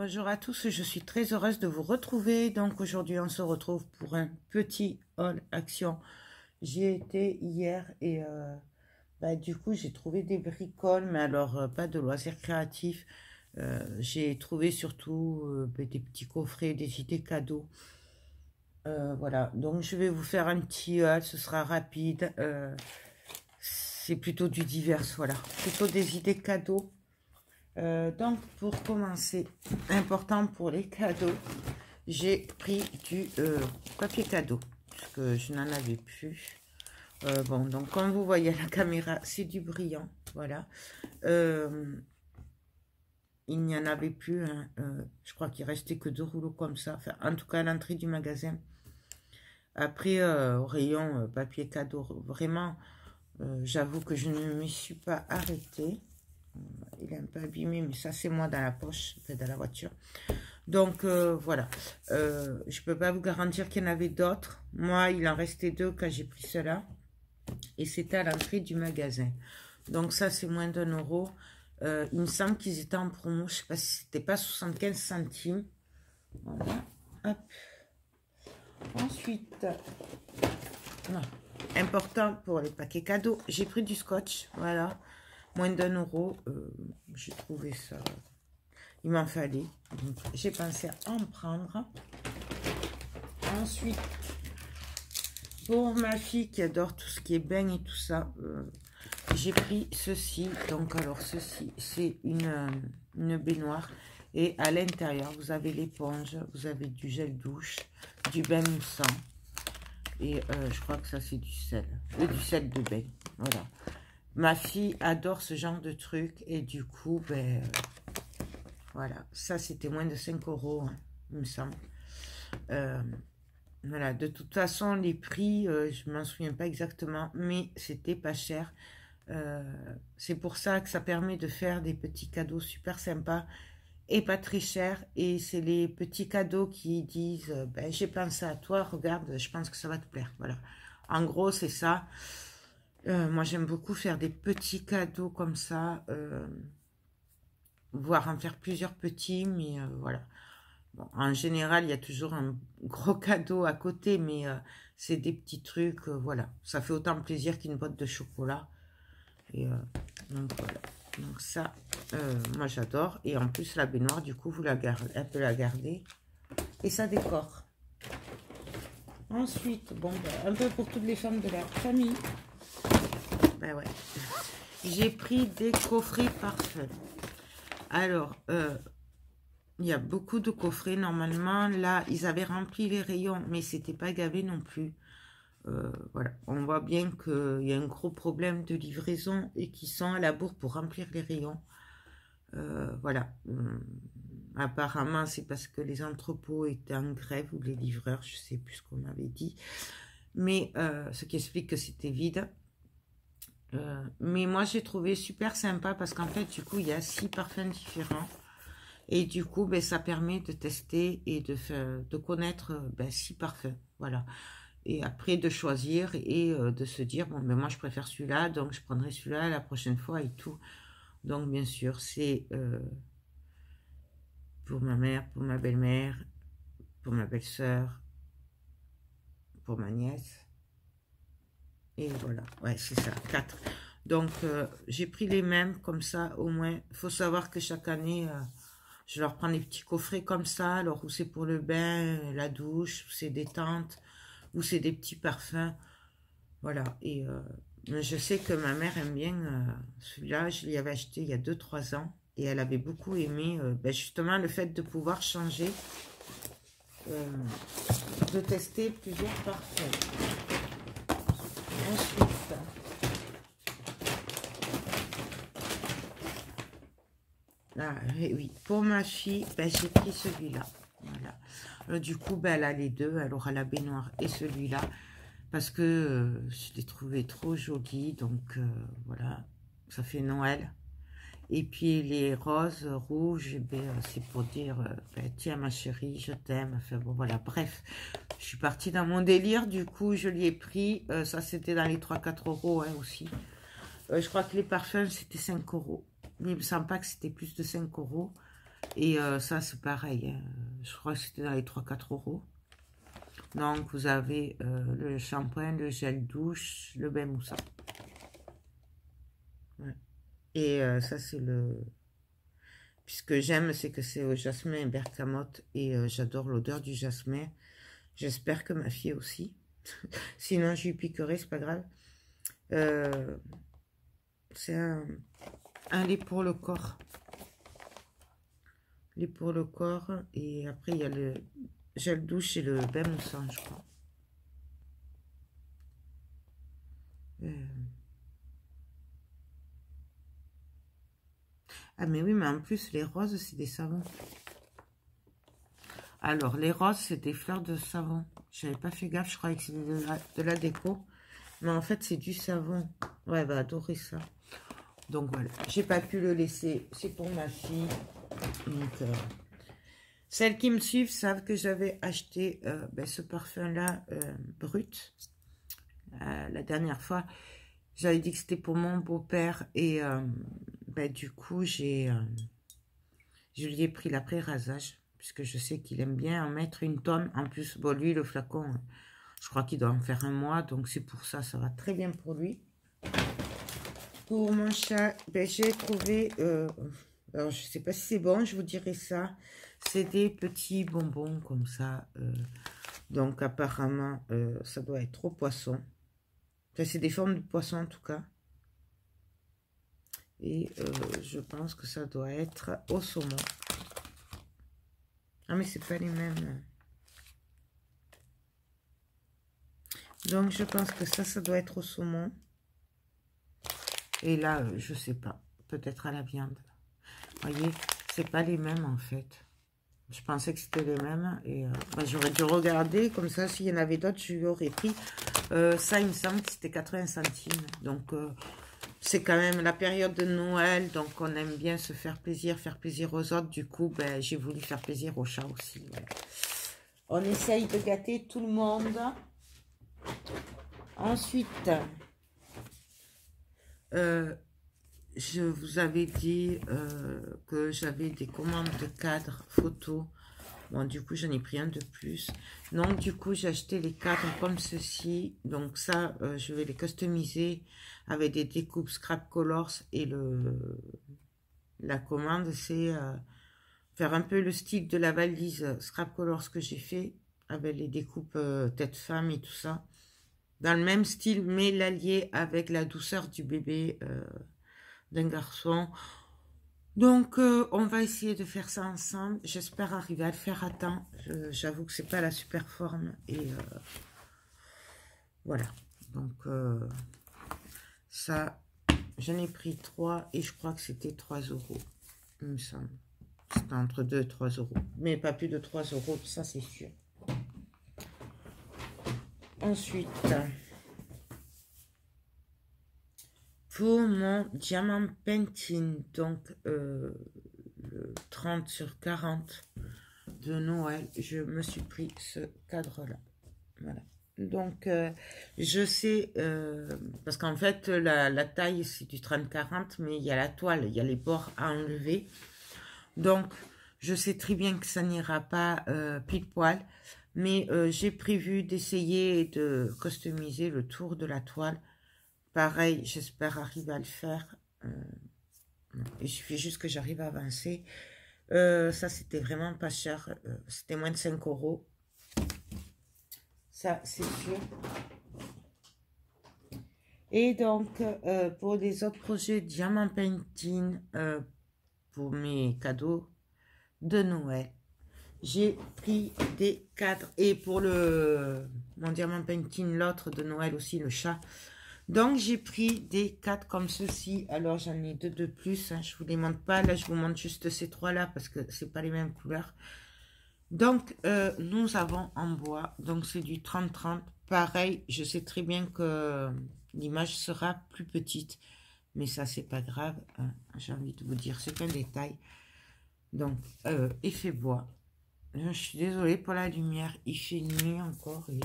Bonjour à tous, je suis très heureuse de vous retrouver. Donc aujourd'hui on se retrouve pour un petit haul action. J'y ai été hier et du coup j'ai trouvé des bricoles, mais alors pas de loisirs créatifs. J'ai trouvé surtout des petits coffrets, des idées cadeaux. Voilà, donc je vais vous faire un petit haul, ce sera rapide. C'est plutôt du divers, voilà, plutôt des idées cadeaux. Donc pour commencer, important pour les cadeaux, j'ai pris du papier cadeau parce que je n'en avais plus. Bon, donc comme vous voyez à la caméra, c'est du brillant, voilà. Il n'y en avait plus, hein, je crois qu'il restait que 2 rouleaux comme ça, enfin, en tout cas à l'entrée du magasin. Après, au rayon papier cadeau, vraiment, j'avoue que je ne m'y suis pas arrêtée. Il est un peu abîmé, mais ça c'est moi dans la poche, enfin, dans la voiture. Donc voilà, je peux pas vous garantir qu'il y en avait d'autres. Moi, il en restait 2 quand j'ai pris cela. Et c'était à l'entrée du magasin. Donc ça, c'est moins d'1 €. Il me semble qu'ils étaient en promo. Je sais pas si c'était pas 75 centimes. Voilà. Hop. Ensuite, voilà. Important pour les paquets cadeaux, j'ai pris du scotch. Voilà. Moins d'1 €. J'ai trouvé ça. Il m'en fallait. Donc, j'ai pensé à en prendre. Ensuite, pour ma fille qui adore tout ce qui est bain et tout ça, j'ai pris ceci. Donc, alors, ceci, c'est une baignoire. Et à l'intérieur, vous avez l'éponge, vous avez du gel douche, du bain moussant. Et je crois que ça, c'est du sel. Du sel de bain. Voilà. Ma fille adore ce genre de truc. Et du coup, voilà. Ça, c'était moins de 5 €, hein, il me semble. Voilà, de toute façon, les prix, je ne m'en souviens pas exactement, mais c'était pas cher. C'est pour ça que ça permet de faire des petits cadeaux super sympas et pas très chers. Et c'est les petits cadeaux qui disent, j'ai pensé à toi, regarde, je pense que ça va te plaire. Voilà, en gros, c'est ça. Moi, j'aime beaucoup faire des petits cadeaux comme ça, voire en faire plusieurs petits, mais voilà. Bon, en général, il y a toujours un gros cadeau à côté, mais c'est des petits trucs, voilà. Ça fait autant plaisir qu'une boîte de chocolat. Et donc voilà. Donc ça, moi j'adore. Et en plus, la baignoire, du coup, vous la gardez, elle peut la garder. Et ça décore. Ensuite, bon, un peu pour toutes les femmes de la famille. Ben ouais. J'ai pris des coffrets parfums. Alors, il y a beaucoup de coffrets, normalement. Là, ils avaient rempli les rayons, mais c'était pas gavé non plus. Voilà, on voit bien qu'il y a un gros problème de livraison et qu'ils sont à la bourre pour remplir les rayons. Voilà. Apparemment, c'est parce que les entrepôts étaient en grève ou les livreurs, je sais plus ce qu'on m'avait dit. Mais ce qui explique que c'était vide. Mais moi, j'ai trouvé super sympa parce qu'en fait, du coup, il y a 6 parfums différents. Et du coup, ça permet de tester et de connaître 6 parfums. Voilà. Et après, de choisir et de se dire, bon, moi, je préfère celui-là, donc je prendrai celui-là la prochaine fois et tout. Donc, bien sûr, c'est pour ma mère, pour ma belle-mère, pour ma belle-sœur, pour ma nièce. Et voilà, ouais, c'est ça, 4. Donc, j'ai pris les mêmes, comme ça, au moins. Il faut savoir que chaque année... je leur prends des petits coffrets comme ça, alors où c'est pour le bain, la douche, où c'est détente, où c'est des petits parfums. Voilà, et je sais que ma mère aime bien celui-là, je l'y avais acheté il y a 2-3 ans, et elle avait beaucoup aimé justement le fait de pouvoir changer, de tester plusieurs parfums. Ensuite... Ah, oui, pour ma fille, j'ai pris celui-là. Voilà. Du coup, elle a les deux. Elle aura la baignoire et celui-là. Parce que je l'ai trouvé trop joli. Donc, voilà. Ça fait Noël. Et puis, les roses, rouges, c'est pour dire, tiens, ma chérie, je t'aime. Enfin, bon, voilà. Bref, je suis partie dans mon délire. Du coup, je l'ai pris. Ça, c'était dans les 3-4 € hein, aussi. Je crois que les parfums, c'était 5 €. Mais il ne me semble pas que c'était plus de 5 €. Et ça, c'est pareil. Hein. Je crois que c'était dans les 3-4 euros. Donc, vous avez le shampoing, le gel douche, le bain moussant. Ouais. Et ça, c'est le... Puisque j'aime, c'est que c'est au jasmin et bergamote. Et j'adore l'odeur du jasmin. J'espère que ma fille aussi. Sinon, je lui piquerai, c'est pas grave. C'est un lait pour le corps. Lait pour le corps. Et après, il y a le gel douche et le bain moussant, je crois. Ah, mais oui, mais en plus, les roses, c'est des savons. Alors, les roses, c'est des fleurs de savon. J'avais pas fait gaffe, je croyais que c'était de la déco. Mais en fait, c'est du savon. Ouais, elle va adorer ça. Donc, voilà. J'ai pas pu le laisser. C'est pour ma fille. Donc, celles qui me suivent savent que j'avais acheté ce parfum-là brut. La dernière fois, j'avais dit que c'était pour mon beau-père. Et du coup, je lui ai pris l'après-rasage. Puisque je sais qu'il aime bien en mettre une tonne. En plus, bon, lui, le flacon, je crois qu'il doit en faire 1 mois. Donc, c'est pour ça, ça va très bien pour lui. Pour mon chat, j'ai trouvé... alors, je ne sais pas si c'est bon, je vous dirai ça. C'est des petits bonbons comme ça. Donc, apparemment, ça doit être au poisson. Enfin, c'est des formes de poisson, en tout cas. Et je pense que ça doit être au saumon. Ah, mais c'est pas les mêmes. Donc, je pense que ça doit être au saumon. Et là, je sais pas. Peut-être à la viande. Vous voyez, c'est pas les mêmes, en fait. Je pensais que c'était les mêmes. Et j'aurais dû regarder. Comme ça, s'il y en avait d'autres, je lui aurais pris. Ça, il me semble que c'était 80 centimes. Donc, c'est quand même la période de Noël. Donc, on aime bien se faire plaisir aux autres. Du coup, j'ai voulu faire plaisir aux chats aussi. Voilà. On essaye de gâter tout le monde. Ensuite, je vous avais dit que j'avais des commandes de cadres photos. Bon, du coup, j'en ai pris un de plus. Donc, du coup, j'ai acheté les cadres comme ceci. Donc, ça, je vais les customiser avec des découpes Scrap Colors. Et la commande, c'est faire un peu le style de la valise Scrap Colors que j'ai fait avec les découpes tête femme et tout ça. Dans le même style, mais l'allier avec la douceur du bébé d'un garçon. Donc, on va essayer de faire ça ensemble. J'espère arriver à le faire à temps. J'avoue que c'est pas la super forme. Et voilà. Donc, ça, j'en ai pris 3 et je crois que c'était 3 euros. Il me semble. C'était entre 2 et 3 euros. Mais pas plus de 3 euros, ça c'est sûr. Ensuite, pour mon diamant painting, donc le 30 sur 40 de Noël, je me suis pris ce cadre-là. Voilà. Donc, je sais, parce qu'en fait, la taille, c'est du 30-40, mais il y a la toile, il y a les bords à enlever. Donc, je sais très bien que ça n'ira pas pile poil, mais j'ai prévu d'essayer de customiser le tour de la toile. Pareil, j'espère arriver à le faire. Il suffit juste que j'arrive à avancer. Ça, c'était vraiment pas cher. C'était moins de 5 euros. Ça, c'est sûr. Et donc, pour les autres projets Diamant Painting, pour mes cadeaux de Noël, j'ai pris des cadres. Et pour mon Diamant Painting, l'autre de Noël aussi, le chat. Donc, j'ai pris des cadres comme ceci. Alors, j'en ai 2 de plus. Hein. Je ne vous les montre pas. Là, je vous montre juste ces 3-là parce que ce n'est pas les mêmes couleurs. Donc, nous avons en bois. Donc, c'est du 30-30. Pareil, je sais très bien que l'image sera plus petite. Mais ça, c'est pas grave. Hein. J'ai envie de vous dire, c'est un détail. Donc, effet bois. Je suis désolée pour la lumière. Il fait nuit encore. Et,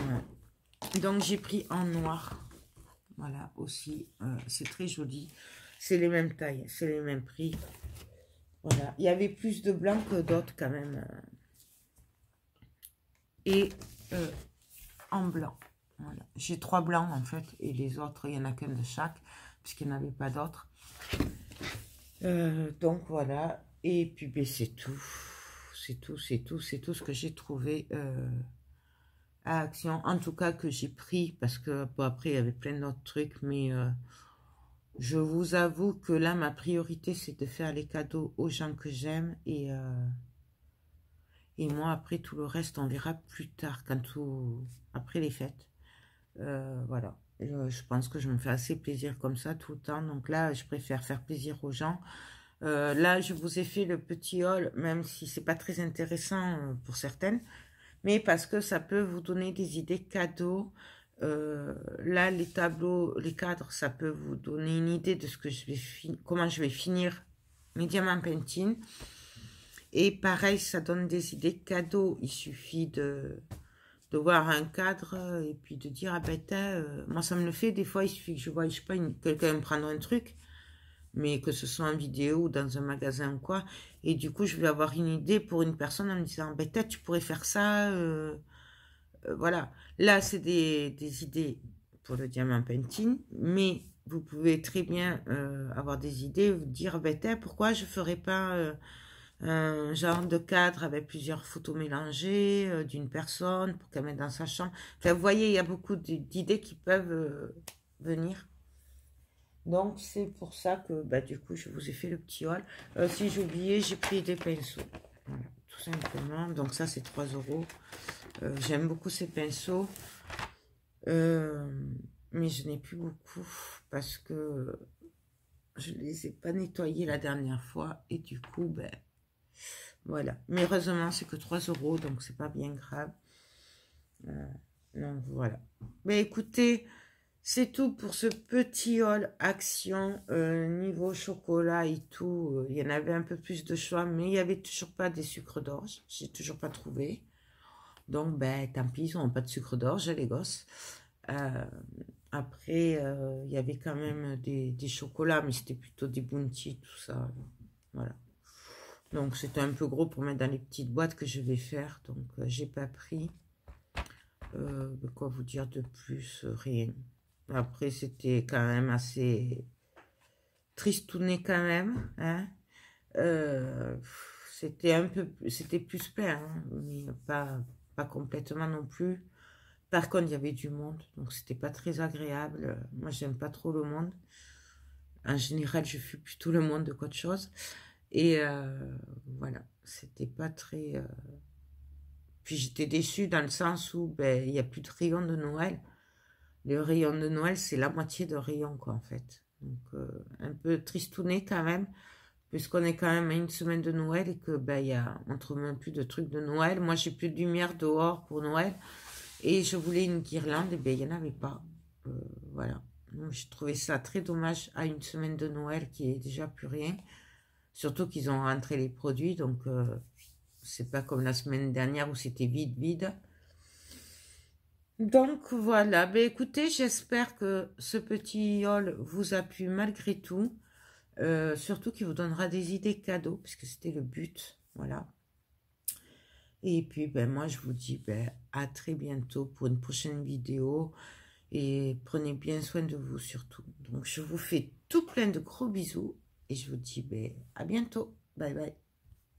ouais. Donc, j'ai pris en noir. Voilà, aussi. C'est très joli. C'est les mêmes tailles, c'est les mêmes prix. Voilà, il y avait plus de blancs que d'autres quand même. Et en blanc. Voilà. J'ai 3 blancs en fait, et les autres, il n'y en a qu'un de chaque, puisqu'il n'y en avait pas d'autres. Donc voilà, et puis ben, c'est tout. C'est tout ce que j'ai trouvé à Action. En tout cas, que j'ai pris, parce que bon, après, il y avait plein d'autres trucs, mais je vous avoue que là, ma priorité, c'est de faire les cadeaux aux gens que j'aime, et moi, après, tout le reste, on verra plus tard, après les fêtes. Voilà. Je pense que je me fais assez plaisir comme ça tout le temps. Donc là, je préfère faire plaisir aux gens. Là, je vous ai fait le petit haul, même si c'est pas très intéressant pour certaines, mais parce que ça peut vous donner des idées cadeaux. Là, les tableaux, les cadres, ça peut vous donner une idée de ce que je vais comment je vais finir mes diamants paintings. Et pareil, ça donne des idées cadeaux. Il suffit de voir un cadre et puis de dire, ah ben, moi ça me le fait, des fois il suffit que je vois, je sais pas, quelqu'un me prendre un truc, mais que ce soit en vidéo ou dans un magasin ou quoi, et du coup je vais avoir une idée pour une personne en me disant, ben, tu pourrais faire ça, voilà. Là c'est des idées pour le diamant painting, mais vous pouvez très bien avoir des idées, vous dire, ben, pourquoi je ferais pas un genre de cadre avec plusieurs photos mélangées d'une personne pour qu'elle mette dans sa chambre. Enfin, vous voyez, il y a beaucoup d'idées qui peuvent venir. Donc, c'est pour ça que, bah, du coup, je vous ai fait le petit haul. Si j'ai oublié, j'ai pris des pinceaux. Voilà, tout simplement. Donc, ça, c'est 3 €. J'aime beaucoup ces pinceaux. Mais je n'ai plus beaucoup parce que je ne les ai pas nettoyés la dernière fois. Et du coup, ben... Voilà, mais heureusement c'est que 3 €, donc c'est pas bien grave. Donc voilà. Mais écoutez, c'est tout pour ce petit haul Action niveau chocolat et tout. Il y en avait un peu plus de choix, mais il n'y avait toujours pas des sucres d'orge. J'ai toujours pas trouvé. Donc ben tant pis, ils n'ont pas de sucre d'orge les gosses. Après, il y avait quand même des chocolats, mais c'était plutôt des bounty, tout ça. Voilà. Donc, c'était un peu gros pour mettre dans les petites boîtes que je vais faire. Donc, j'ai pas pris. Quoi vous dire de plus? Rien. Après, c'était quand même assez tristouné quand même. Hein. C'était plus peur, hein, mais pas complètement non plus. Par contre, il y avait du monde, donc c'était pas très agréable. Moi, j'aime pas trop le monde. En général, je fuis plutôt le monde qu'autre chose. Et voilà, c'était pas très... Puis j'étais déçue dans le sens où ben, il n'y a plus de rayon de Noël. Le rayon de Noël, c'est la moitié de rayon, quoi, en fait. Donc, un peu tristouné quand même, puisqu'on est quand même à une semaine de Noël et que ben, on trouve même plus de trucs de Noël. Moi, j'ai plus de lumière dehors pour Noël. Et je voulais une guirlande, et ben, il n'y en avait pas. Voilà. Donc, j'ai trouvé ça très dommage à une semaine de Noël qui est déjà plus rien. Surtout qu'ils ont rentré les produits, donc c'est pas comme la semaine dernière où c'était vide. Donc voilà, ben écoutez, j'espère que ce petit haul vous a plu malgré tout. Surtout qu'il vous donnera des idées cadeaux, puisque c'était le but. Voilà. Et puis, ben moi, je vous dis ben, à très bientôt pour une prochaine vidéo. Et prenez bien soin de vous surtout. Donc, je vous fais tout plein de gros bisous. Et je vous dis ben, à bientôt. Bye bye.